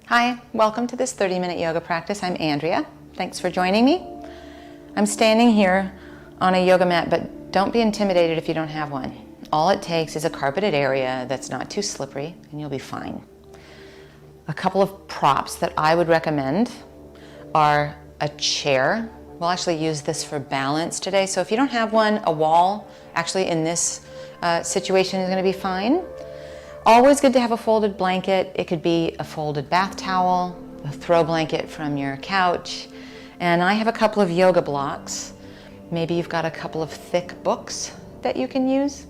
Hi, welcome to this 30-minute yoga practice. I'm Andrea. Thanks for joining me. I'm standing here on a yoga mat, but don't be intimidated if you don't have one. All it takes is a carpeted area that's not too slippery, and you'll be fine. A couple of props that I would recommend are a chair. We'll actually use this for balance today, so if you don't have one, a wall, actually in this situation is going to be fine. Always good to have a folded blanket. It could be a folded bath towel, a throw blanket from your couch. And I have a couple of yoga blocks. Maybe you've got a couple of thick books that you can use.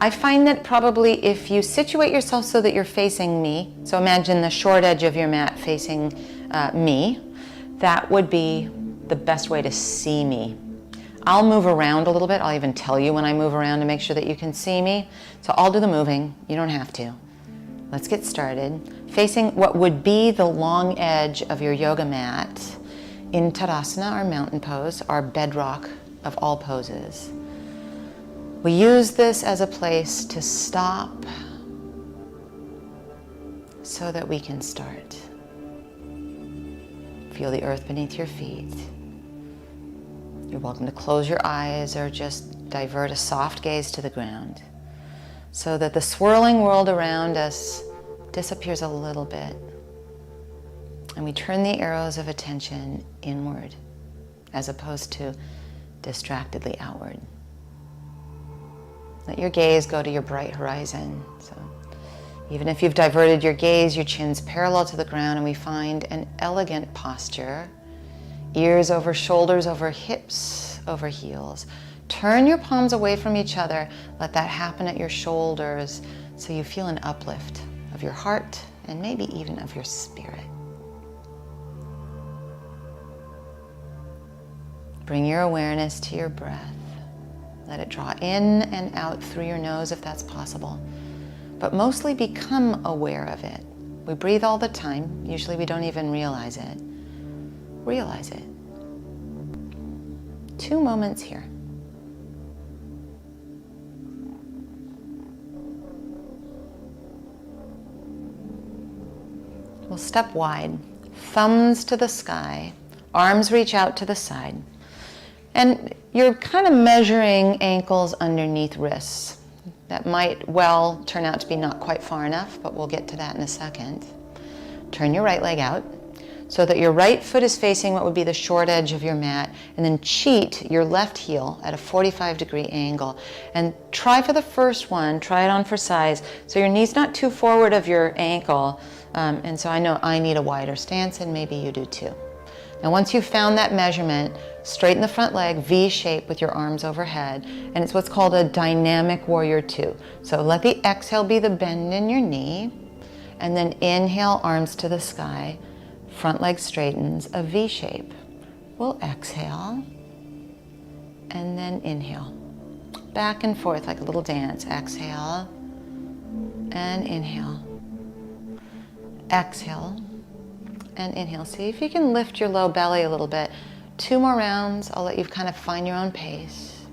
I find that probably if you situate yourself so that you're facing me, so imagine the short edge of your mat facing me, that would be the best way to see me. I'll move around a little bit. I'll even tell you when I move around to make sure that you can see me. So I'll do the moving. You don't have to. Let's get started. Facing what would be the long edge of your yoga mat in Tadasana, our mountain pose, our bedrock of all poses. We use this as a place to stop so that we can start. Feel the earth beneath your feet. You're welcome to close your eyes or just divert a soft gaze to the ground so that the swirling world around us disappears a little bit and we turn the arrows of attention inward as opposed to distractedly outward. Let your gaze go to your bright horizon. So even if you've diverted your gaze, your chin's parallel to the ground, and we find an elegant posture. Ears over shoulders, over hips, over heels. Turn your palms away from each other. Let that happen at your shoulders so you feel an uplift of your heart and maybe even of your spirit. Bring your awareness to your breath. Let it draw in and out through your nose if that's possible, but mostly become aware of it. We breathe all the time. Usually we don't even realize it. Realize it. 2 moments here. We'll step wide, thumbs to the sky, arms reach out to the side. And you're kind of measuring ankles underneath wrists. That might well turn out to be not quite far enough, but we'll get to that in a second. Turn your right leg out so that your right foot is facing what would be the short edge of your mat, and then cheat your left heel at a 45-degree angle. And try for the first one, try it on for size, so your knee's not too forward of your ankle, and so I know I need a wider stance, and maybe you do too. Now once you've found that measurement, straighten the front leg, V shape with your arms overhead, and it's what's called a dynamic warrior 2. So let the exhale be the bend in your knee, and then inhale, arms to the sky. Front leg straightens, a V shape. We'll exhale and then inhale. Back and forth like a little dance. Exhale and inhale. Exhale and inhale. See if you can lift your low belly a little bit. 2 more rounds. I'll let you kind of find your own pace.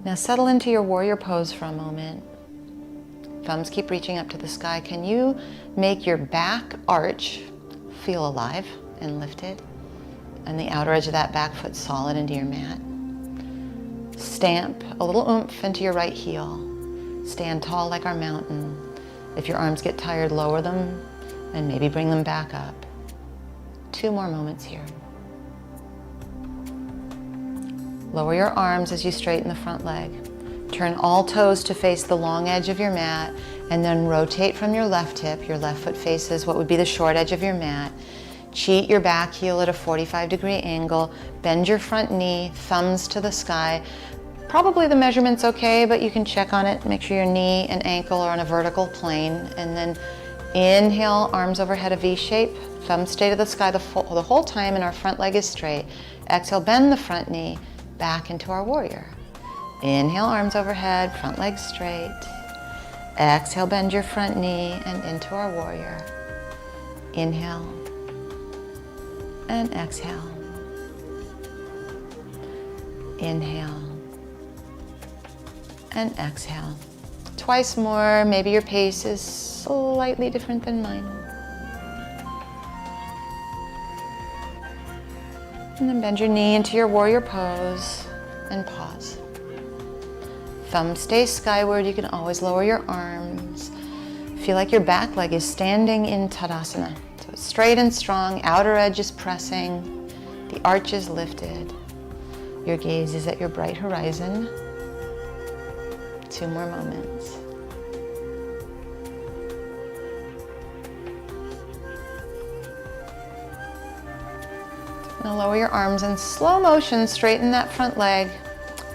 Now settle into your warrior pose for a moment. Thumbs keep reaching up to the sky. Can you make your back arch feel alive and lifted? And the outer edge of that back foot solid into your mat. Stamp a little oomph into your right heel. Stand tall like our mountain. If your arms get tired, lower them and maybe bring them back up. 2 more moments here. Lower your arms as you straighten the front leg. Turn all toes to face the long edge of your mat, and then rotate from your left hip. Your left foot faces what would be the short edge of your mat. Cheat your back heel at a 45-degree angle. Bend your front knee, thumbs to the sky. Probably the measurement's okay, but you can check on it. Make sure your knee and ankle are on a vertical plane. And then inhale, arms overhead, a V shape. Thumbs stay to the sky the whole time, and our front leg is straight. Exhale, bend the front knee back into our warrior. Inhale, arms overhead, front leg straight. Exhale, bend your front knee and into our warrior. Inhale and exhale. Inhale and exhale. twice more. Maybe your pace is slightly different than mine. And then bend your knee into your warrior pose and pause. Thumb stays skyward. You can always lower your arms. Feel like your back leg is standing in Tadasana. So it's straight and strong, outer edge is pressing, the arch is lifted. Your gaze is at your bright horizon. 2 more moments. Now lower your arms in slow motion, straighten that front leg.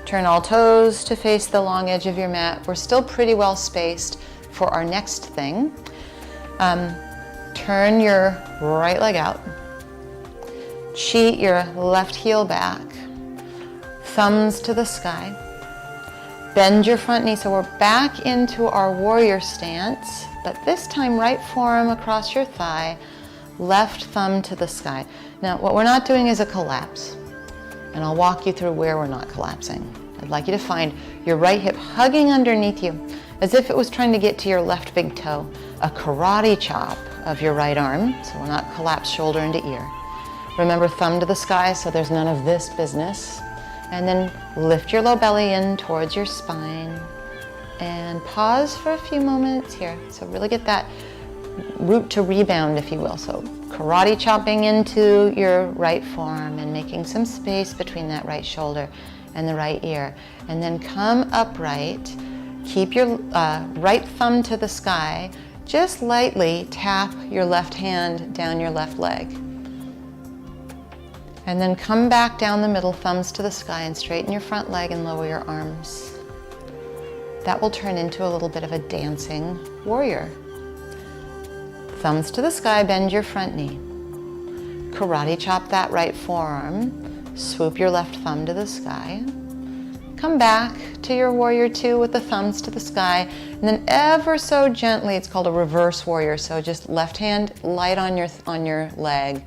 Turn all toes to face the long edge of your mat. We're still pretty well spaced for our next thing. Turn your right leg out. Cheat your left heel back. Thumbs to the sky. Bend your front knee. So we're back into our warrior stance, but this time right forearm across your thigh, left thumb to the sky. Now what we're not doing is a collapse, and I'll walk you through where we're not collapsing. I'd like you to find your right hip hugging underneath you as if it was trying to get to your left big toe, a karate chop of your right arm, so we're not collapsed shoulder into ear. Remember, thumb to the sky, so there's none of this business. And then lift your low belly in towards your spine and pause for a few moments here. So really get that root to rebound, if you will. So karate chopping into your right forearm and making some space between that right shoulder and the right ear. And then come upright. Keep your right thumb to the sky. Just lightly tap your left hand down your left leg. And then come back down the middle, thumbs to the sky, and straighten your front leg and lower your arms. That will turn into a little bit of a dancing warrior. Thumbs to the sky, bend your front knee. Karate chop that right forearm. Swoop your left thumb to the sky. Come back to your warrior 2 with the thumbs to the sky. And then ever so gently, it's called a reverse warrior. So just left hand light on your leg.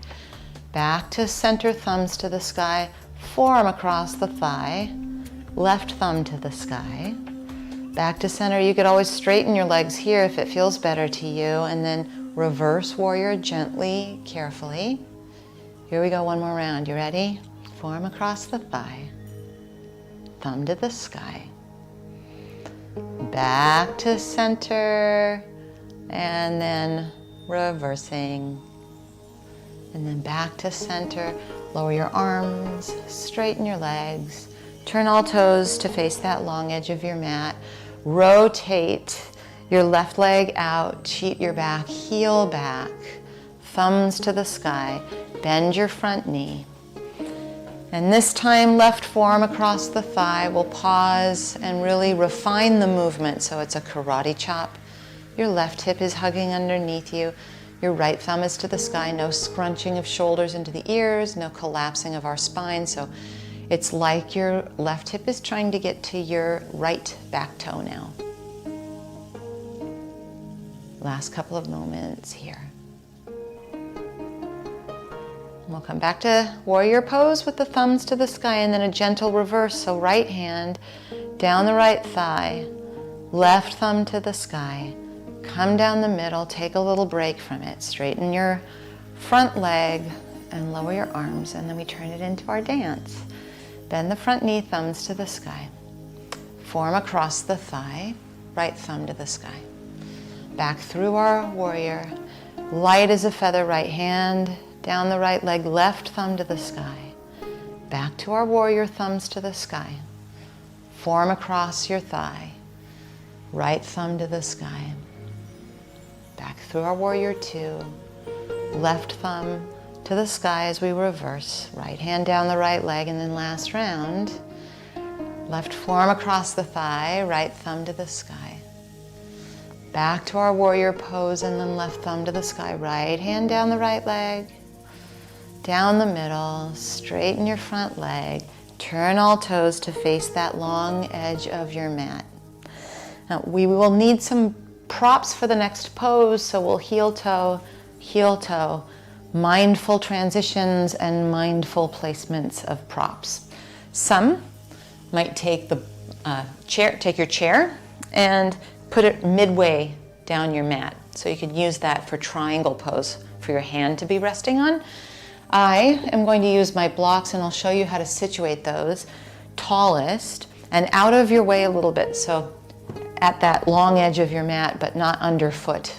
Back to center, thumbs to the sky, forearm across the thigh, left thumb to the sky. Back to center. You could always straighten your legs here if it feels better to you, and then reverse warrior gently, carefully. Here we go, one more round. You ready? Forearm across the thigh, thumb to the sky. Back to center, and then reversing. And then back to center, lower your arms, straighten your legs, turn all toes to face that long edge of your mat, rotate your left leg out, cheat your back, heel back, thumbs to the sky, bend your front knee. And this time, left forearm across the thigh. We'll pause and really refine the movement so it's a karate chop. Your left hip is hugging underneath you. Your right thumb is to the sky, no scrunching of shoulders into the ears, no collapsing of our spine. So it's like your left hip is trying to get to your right back toe now. Last couple of moments here. We'll come back to warrior pose with the thumbs to the sky and then a gentle reverse. So right hand down the right thigh, left thumb to the sky. Come down the middle, take a little break from it. Straighten your front leg and lower your arms, and then we turn it into our dance. Bend the front knee, thumbs to the sky. Forearm across the thigh, right thumb to the sky. Back through our warrior, light as a feather, right hand down the right leg, left thumb to the sky. Back to our warrior, thumbs to the sky. Forearm across your thigh, right thumb to the sky. Back through our warrior 2, left thumb to the sky as we reverse. Right hand down the right leg, and then last round, left forearm across the thigh, right thumb to the sky. Back to our warrior pose, and then left thumb to the sky. Right hand down the right leg, down the middle, straighten your front leg, turn all toes to face that long edge of your mat. Now we will need some props for the next pose, so we'll heel toe, mindful transitions and mindful placements of props. Some might take the take your chair and put it midway down your mat. So you could use that for triangle pose for your hand to be resting on. I am going to use my blocks, and I'll show you how to situate those tallest and out of your way a little bit. So at that long edge of your mat, but not underfoot.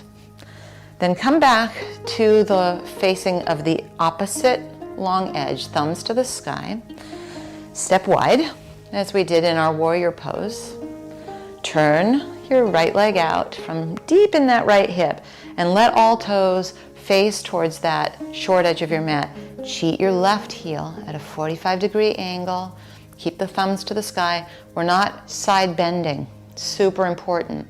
Then come back to the facing of the opposite long edge, thumbs to the sky. Step wide, as we did in our warrior pose. Turn your right leg out from deep in that right hip and let all toes face towards that short edge of your mat. Cheat your left heel at a 45-degree angle. Keep the thumbs to the sky. We're not side bending. Super important.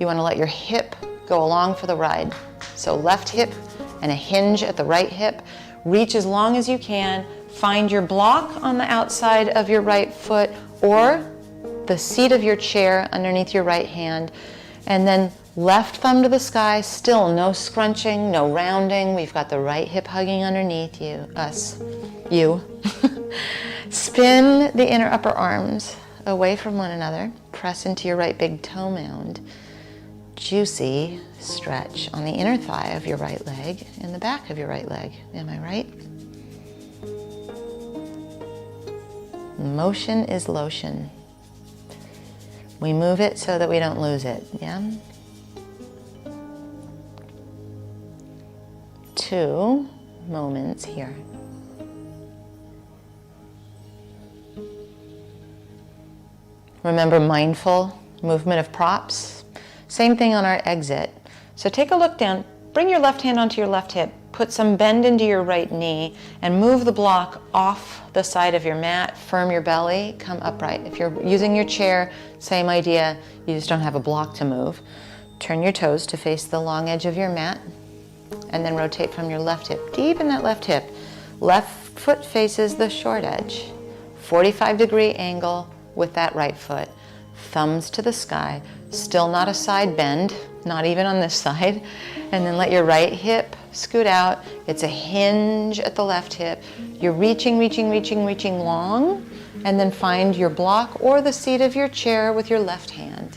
You want to let your hip go along for the ride. So left hip and a hinge at the right hip. Reach as long as you can. Find your block on the outside of your right foot or the seat of your chair underneath your right hand. And then left thumb to the sky, still no scrunching, no rounding. We've got the right hip hugging underneath you. Spin the inner upper arms away from one another. Press into your right big toe mound. Juicy stretch on the inner thigh of your right leg and the back of your right leg. Am I right? Motion is lotion. We move it so that we don't lose it, yeah? 2 moments here. Remember mindful movement of props. Same thing on our exit. So take a look down, bring your left hand onto your left hip, put some bend into your right knee, and move the block off the side of your mat, firm your belly, come upright. If you're using your chair, same idea, you just don't have a block to move. Turn your toes to face the long edge of your mat, and then rotate from your left hip, deep in that left hip. Left foot faces the short edge, 45-degree angle with that right foot. Thumbs to the sky, still not a side bend, not even on this side. And then let your right hip scoot out. It's a hinge at the left hip. You're reaching long, and then find your block or the seat of your chair with your left hand.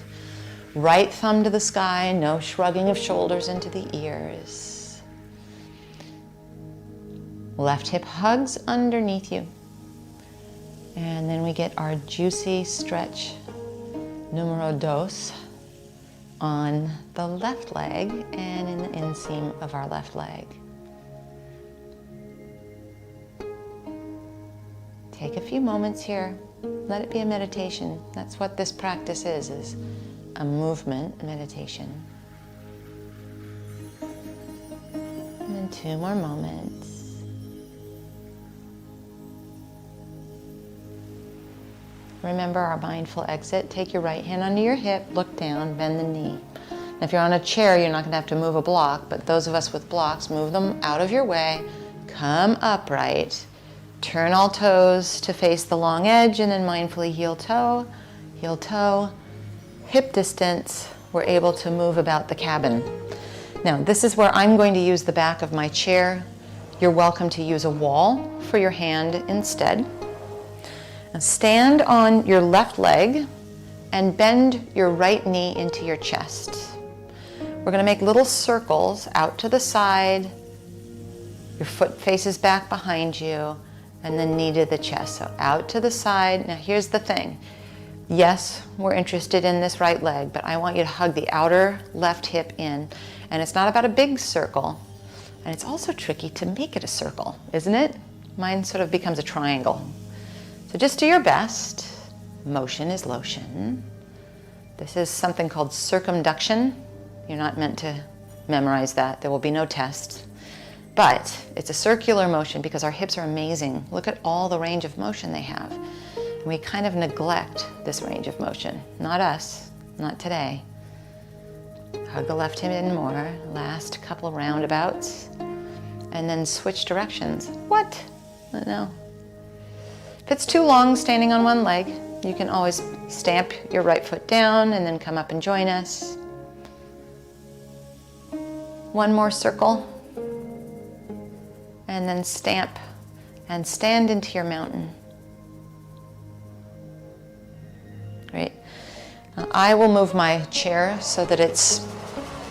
Right thumb to the sky, no shrugging of shoulders into the ears. Left hip hugs underneath you. And then we get our juicy stretch numero dos on the left leg and in the inseam of our left leg. Take a few moments here. Let it be a meditation. That's what this practice is a movement meditation. And then 2 more moments. Remember our mindful exit. Take your right hand under your hip, look down, bend the knee. Now, if you're on a chair, you're not going to have to move a block, but those of us with blocks, move them out of your way, come upright, turn all toes to face the long edge, and then mindfully heel toe, hip distance. We're able to move about the cabin. Now, this is where I'm going to use the back of my chair. You're welcome to use a wall for your hand instead. Now stand on your left leg and bend your right knee into your chest. We're going to make little circles out to the side. Your foot faces back behind you, and then knee to the chest. So out to the side. Now here's the thing. Yes, we're interested in this right leg, but I want you to hug the outer left hip in. And it's not about a big circle. And it's also tricky to make it a circle, isn't it? Mine sort of becomes a triangle. So just do your best. Motion is lotion. This is something called circumduction. You're not meant to memorize that. There will be no test. But it's a circular motion because our hips are amazing. Look at all the range of motion they have. And we kind of neglect this range of motion. Not us, not today. Hug the left hip in more. Last couple roundabouts. And then switch directions. What? No. If it's too long standing on one leg, you can always stamp your right foot down and then come up and join us. One more circle. And then stamp and stand into your mountain. Great. I will move my chair so that it's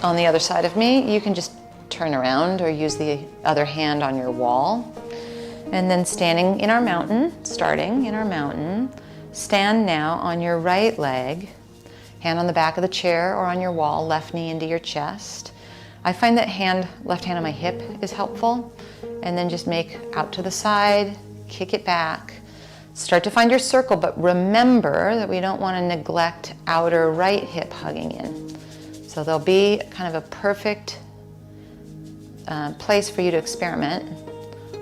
on the other side of me. You can just turn around or use the other hand on your wall. And then starting in our mountain, stand now on your right leg, hand on the back of the chair or on your wall, left knee into your chest. I find that left hand on my hip is helpful. And then just make out to the side, kick it back. Start to find your circle, but remember that we don't want to neglect outer right hip hugging in. So there'll be kind of a perfect place for you to experiment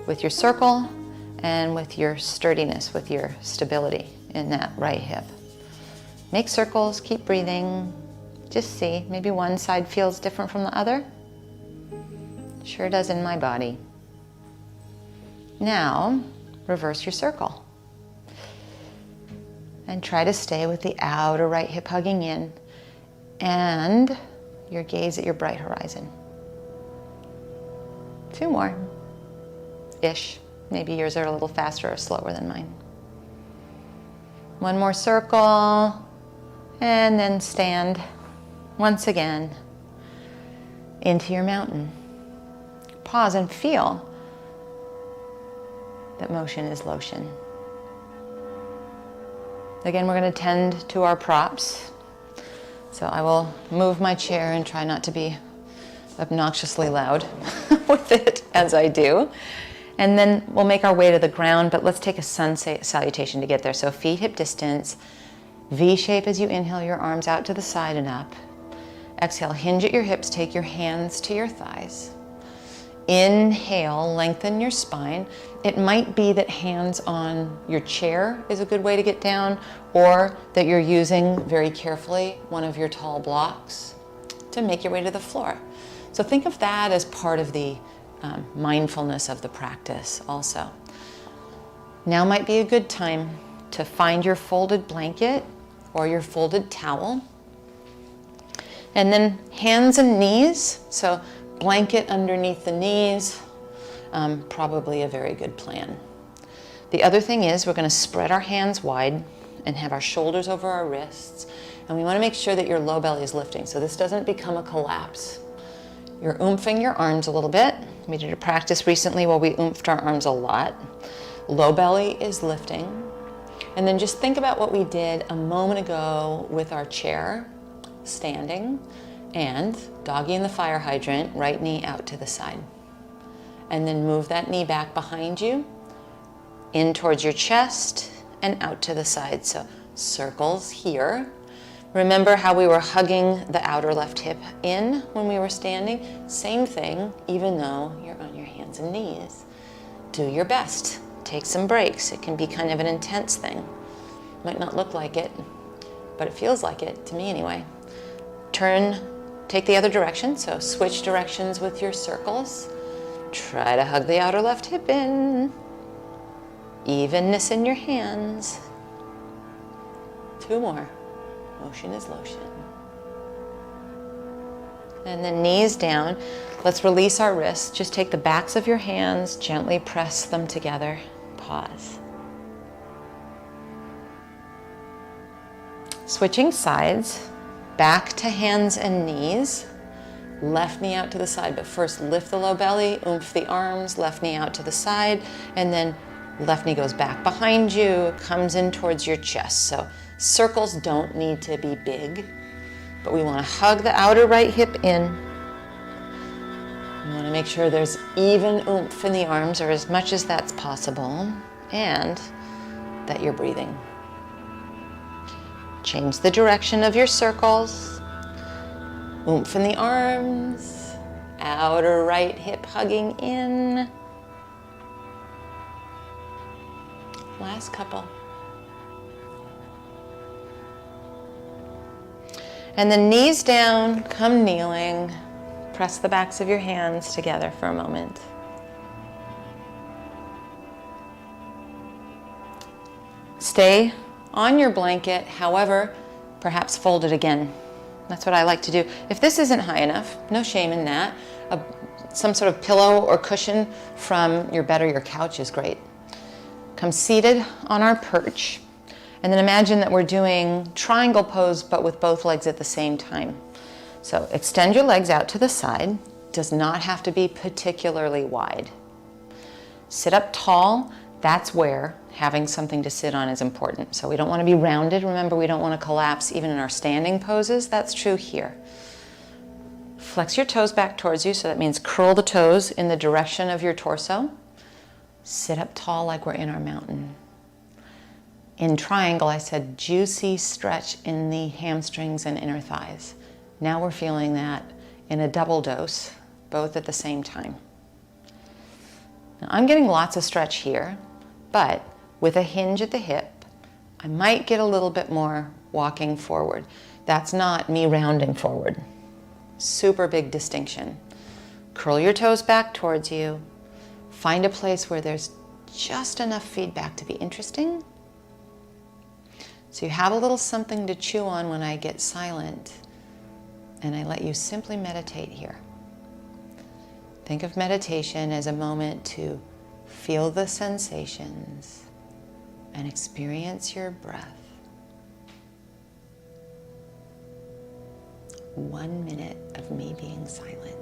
with your circle and with your sturdiness, with your stability in that right hip. Make circles, keep breathing. Just see, maybe one side feels different from the other. Sure does in my body. Now, reverse your circle. And try to stay with the outer right hip hugging in and your gaze at your bright horizon. 2 more. Ish. Maybe yours are a little faster or slower than mine. 1 more circle. And then stand once again into your mountain. Pause and feel that motion is lotion. Again, we're going to tend to our props. So I will move my chair and try not to be obnoxiously loud with it as I do. And then we'll make our way to the ground, but let's take a sun salutation to get there. So feet hip distance, V shape as you inhale, your arms out to the side and up. Exhale, hinge at your hips, take your hands to your thighs. Inhale, lengthen your spine. It might be that hands on your chair is a good way to get down, or that you're using very carefully one of your tall blocks to make your way to the floor. So think of that as part of the mindfulness of the practice also. Now might be a good time to find your folded blanket or your folded towel. And then hands and knees. So blanket underneath the knees, probably a very good plan. The other thing is we're going to spread our hands wide and have our shoulders over our wrists. And we want to make sure that your low belly is lifting so this doesn't become a collapse. You're oomping your arms a little bit. We did a practice recently where we oomphed our arms a lot. Low belly is lifting. And then just think about what we did a moment ago with our chair, standing, and doggy in the fire hydrant, right knee out to the side. And then move that knee back behind you, in towards your chest, and out to the side. So circles here. Remember how we were hugging the outer left hip in when we were standing? Same thing, even though you're on your hands and knees. Do your best. Take some breaks. It can be kind of an intense thing. Might not look like it, but it feels like it, to me anyway. Take the other direction, so switch directions with your circles. Try to hug the outer left hip in. Evenness in your hands. 2 more. Motion is lotion. And then knees down. Let's release our wrists. Just take the backs of your hands, gently press them together. Pause. Switching sides, back to hands and knees. Left knee out to the side, but first lift the low belly, oomph the arms, left knee out to the side, and then left knee goes back behind you, comes in towards your chest. So circles don't need to be big, but we want to hug the outer right hip in. We want to make sure there's even oomph in the arms, or as much as that's possible, and that you're breathing. Change the direction of your circles. Oomph in the arms, outer right hip hugging in. Last couple. And then knees down, come kneeling. Press the backs of your hands together for a moment. Stay on your blanket, however, perhaps fold it again. That's what I like to do. If this isn't high enough, no shame in that. Some sort of pillow or cushion from your bed or your couch is great. Come seated on our perch, And then imagine that we're doing triangle pose, but with both legs at the same time. So extend your legs out to the side. Does not have to be particularly wide. Sit up tall. That's where having something to sit on is important. So we don't want to be rounded. Remember, we don't want to collapse even in our standing poses. That's true here. Flex your toes back towards you. So that means curl the toes in the direction of your torso. Sit up tall like we're in our mountain. In triangle, I said juicy stretch in the hamstrings and inner thighs. Now we're feeling that in a double dose, both at the same time. Now, I'm getting lots of stretch here, but with a hinge at the hip, I might get a little bit more walking forward. That's not me rounding forward. Super big distinction. Curl your toes back towards you. Find a place where there's just enough feedback to be interesting. So you have a little something to chew on when I get silent, and I let you simply meditate here. Think of meditation as a moment to feel the sensations and experience your breath. 1 minute of me being silent.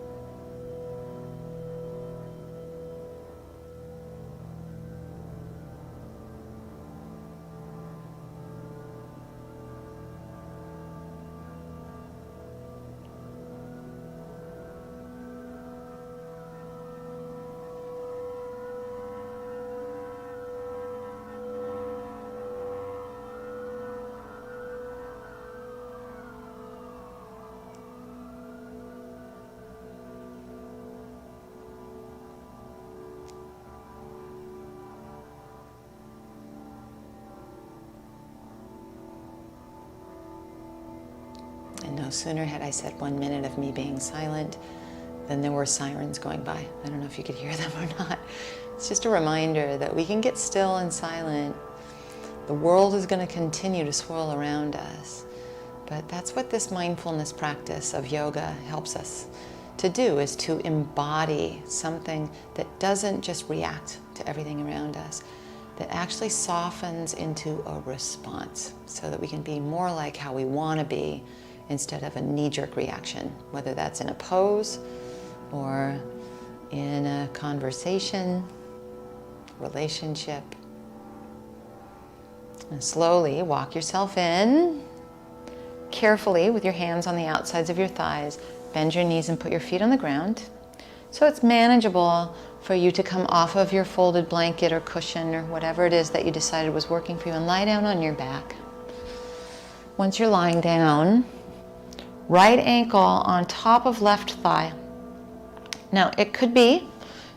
And no sooner had I said 1 minute of me being silent than there were sirens going by. I don't know if you could hear them or not. It's just a reminder that we can get still and silent. The world is going to continue to swirl around us. But that's what this mindfulness practice of yoga helps us to do, is to embody something that doesn't just react to everything around us, that actually softens into a response so that we can be more like how we want to be instead of a knee-jerk reaction, whether that's in a pose or in a conversation, relationship. And slowly walk yourself in, carefully with your hands on the outsides of your thighs. Bend your knees and put your feet on the ground. So it's manageable for you to come off of your folded blanket or cushion or whatever it is that you decided was working for you, and lie down on your back. Once you're lying down, right ankle on top of left thigh. Now, it could be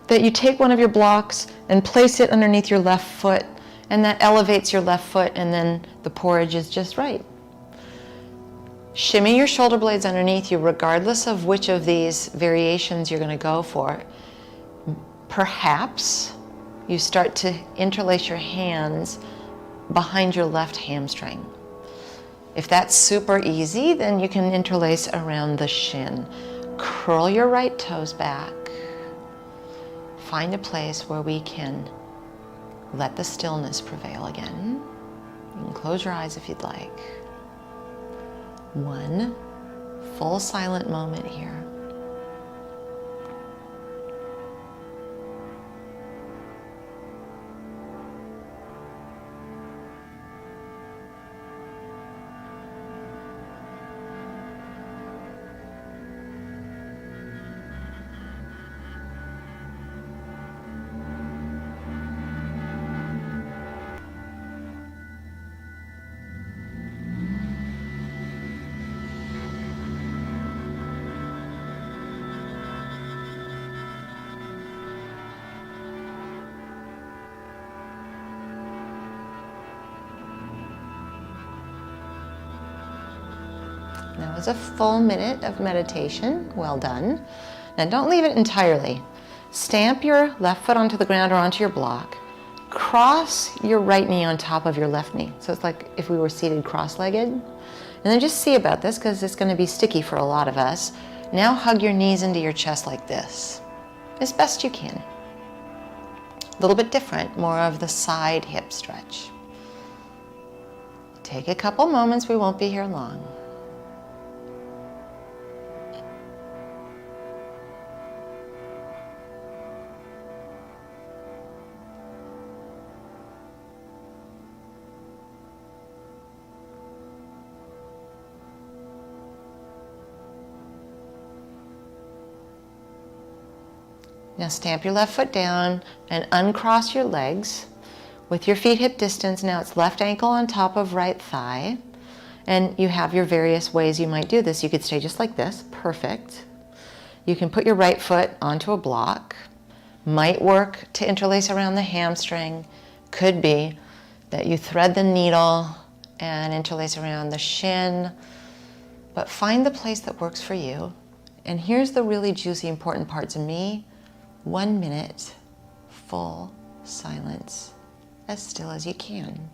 that you take one of your blocks and place it underneath your left foot, and that elevates your left foot, and then the porridge is just right. Shimmy your shoulder blades underneath you, regardless of which of these variations you're going to go for. Perhaps you start to interlace your hands behind your left hamstring. If that's super easy, then you can interlace around the shin. Curl your right toes back. Find a place where we can let the stillness prevail again. You can close your eyes if you'd like. One full silent moment here. That was a full minute of meditation. Well done. Now don't leave it entirely. Stamp your left foot onto the ground or onto your block. Cross your right knee on top of your left knee. So it's like if we were seated cross-legged. And then just see about this, because it's going to be sticky for a lot of us. Now hug your knees into your chest like this, as best you can. A little bit different, more of the side hip stretch. Take a couple moments, we won't be here long. Now stamp your left foot down and uncross your legs with your feet hip distance. Now it's left ankle on top of right thigh. And you have your various ways you might do this. You could stay just like this, perfect. You can put your right foot onto a block. Might work to interlace around the hamstring. Could be that you thread the needle and interlace around the shin. But find the place that works for you. And here's the really juicy, important part to me. 1 minute, full silence, as still as you can.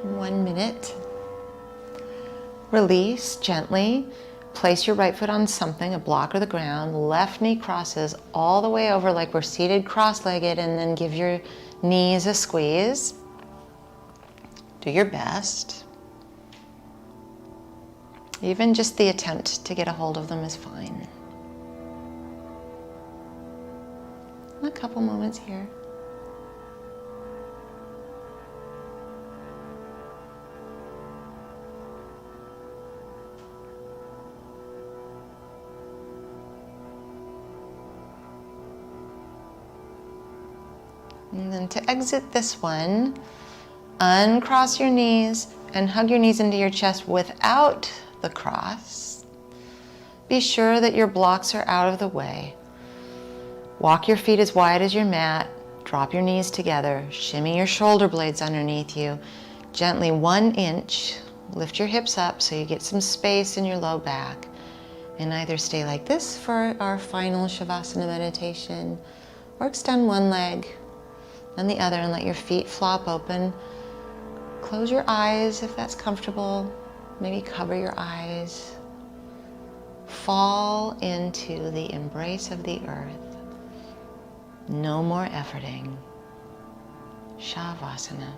One minute. Release gently. Place your right foot on something, a block or the ground. Left knee crosses all the way over like we're seated cross-legged, and then give your knees a squeeze. Do your best. Even just the attempt to get a hold of them is fine. A couple moments here. And then to exit this one, uncross your knees and hug your knees into your chest without the cross. Be sure that your blocks are out of the way. Walk your feet as wide as your mat. Drop your knees together. Shimmy your shoulder blades underneath you. Gently 1 inch. Lift your hips up so you get some space in your low back. And either stay like this for our final Shavasana meditation, or extend one leg and the other and let your feet flop open. Close your eyes if that's comfortable. Maybe cover your eyes. Fall into the embrace of the earth. No more efforting. Shavasana.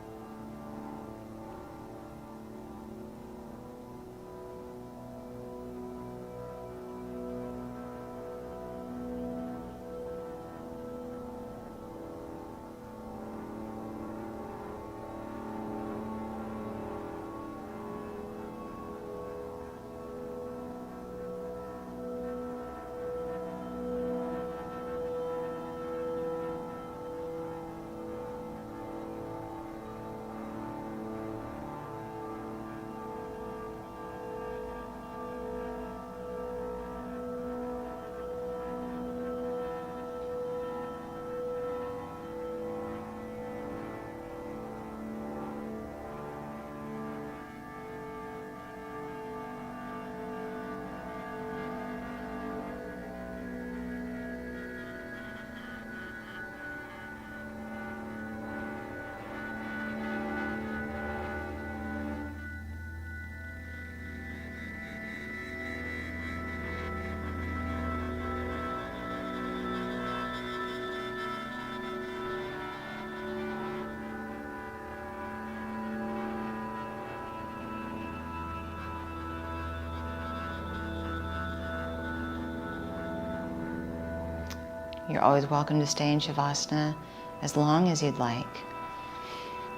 You're always welcome to stay in Shavasana as long as you'd like.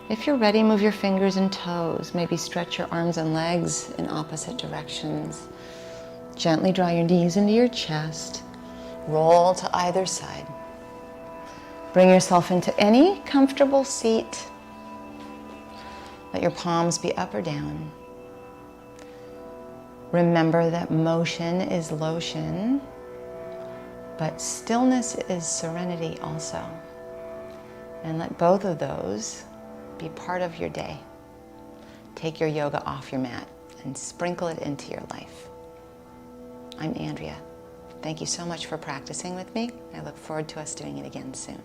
If you're ready, move your fingers and toes. Maybe stretch your arms and legs in opposite directions. Gently draw your knees into your chest. Roll to either side. Bring yourself into any comfortable seat. Let your palms be up or down. Remember that motion is lotion, but stillness is serenity also. And let both of those be part of your day. Take your yoga off your mat and sprinkle it into your life. I'm Andrea. Thank you so much for practicing with me. I look forward to us doing it again soon.